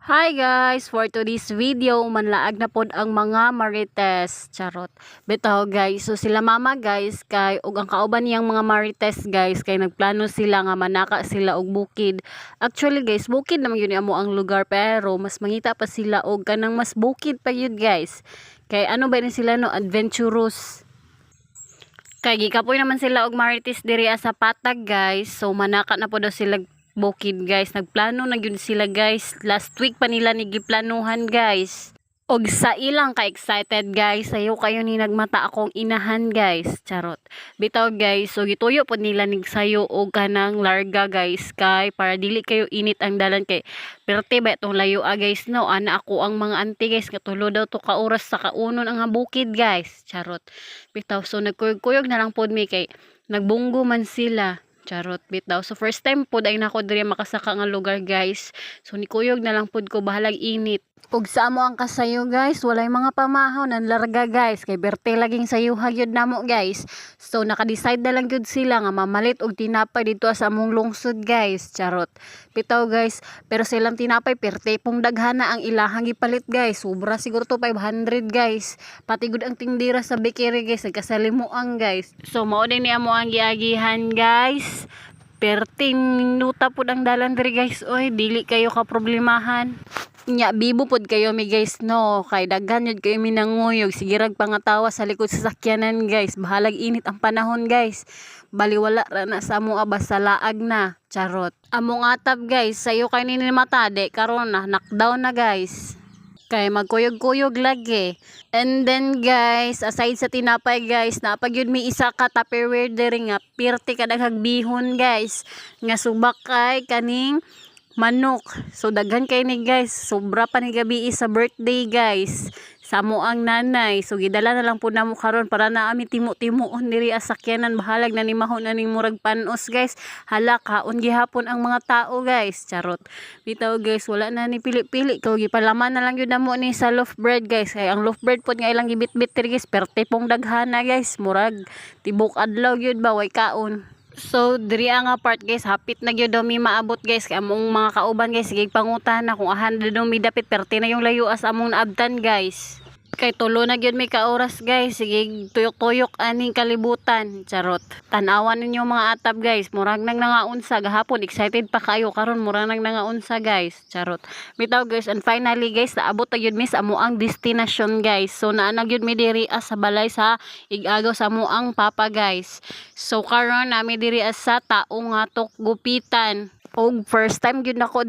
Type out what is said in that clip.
Hi guys! For today's video, manlaag na pod ang mga marites. Charot. Bitaw guys, so sila mama guys, kay ug ang kauban niyang mga marites guys, kay nagplano sila nga manaka sila og bukid. Actually guys, bukid naman yun amo ang lugar, pero mas mangita pa sila og kanang mas bukid pa yun guys. Kay ano ba ni sila no, adventurous. Kay gikapoy naman sila og marites diri sa patag guys, so manaka na po daw sila bukid guys. Nagplano na yun sila guys, last week pa nila nigiplanuhan guys. Og sa ilang ka-excited guys, sayo kayo ni nagmata akong inahan guys. Charot. Bitaw guys, so gituyo po nila nig sayo og kanang larga guys, kay para dili kayo init ang dalan, kay perte ba itong layo guys no. Ana ako ang mga auntie guys, katulo daw to ka oras sa kaunon ang bukid guys. Charot. Bitaw, so nagkuyog-kuyog na lang pod mi, kay nagbunggo man sila. Charot, bitaw. So first time pod ay nako diri makasaka nga lugar guys. So nikuyog na lang pod ko bahalag init. Ug sa amo ang kasayo guys, walay mga pamahaw nan larga guys, kay berte laging sayo hagyod namo guys. So naka-decide na lang gyud sila nga mamalit og tinapay dito sa among lungsod guys. Charot. Bitaw guys, pero silang tinapay perte pong daghana ang ilahang gipalit guys. Sobra siguro to 500 guys. Pati gud ang tindira sa bakery guys, nagkasalimuang guys. So mao din ni amo ang giagihan guys. Perting minuta po ang dalan diri guys. Oy, dili kayo ka problemahan. Nya bibo pod kayo mi guys no, kay daghan yun kayo minanguyog, sige rag pangatawa sa likod sa sakyanan guys. Bahalag init ang panahon guys, baliwala ra na sa among basta laag na. Charot. Among atap guys, sayo kay ni matade karon na knockdown na guys, kay magkuyog-kuyog lagi. And then guys, aside sa tinapay guys, napag yun may isa ka tupperware diri nga pirti kadaghag bihon guys, nga subak kay kaning manok. So daghan kay ni guys, sobra pa ni gabi sa birthday guys sa amo ang nanay. So gidala na lang po namo karon para na ami timo-timoon diri sa sakyanan. Bahalag na ni mahon na ning murag panos guys. Hala kaon gihapon ang mga tao guys. Charot. Bitaw guys, wala na ni pili-pili, kay gipalaman na lang gyud namo ni sa loaf bread guys. Kay ang loaf bread pod nga ilang gibit-bit diri guys, perte pong daghana guys, murag tibok adlaw gyud ba way kaon. So diri nga part guys, hapit na gyud daw mi maabot guys, kay among mga kauban guys sige pangutan na kung ahan daw mi dapit, perte na yung layo as among naabtan guys. Kay tulo na gyud may ka-oras guys, sige tuyok-tuyok aning kalibutan. Charot. Tan-awan ninyo mga atap guys, murag nang nangaunsa gahapon, excited pa kayo karon murag nang nangaunsa guys. Charot. Bitaw guys, and finally guys, naabot na gyud mi sa amo ang destination guys. So naa na gyud mi diri sa balay sa igagaw sa amo ang papa guys. So karon nami diri sa taong nga gupitan. Og first time gyud nako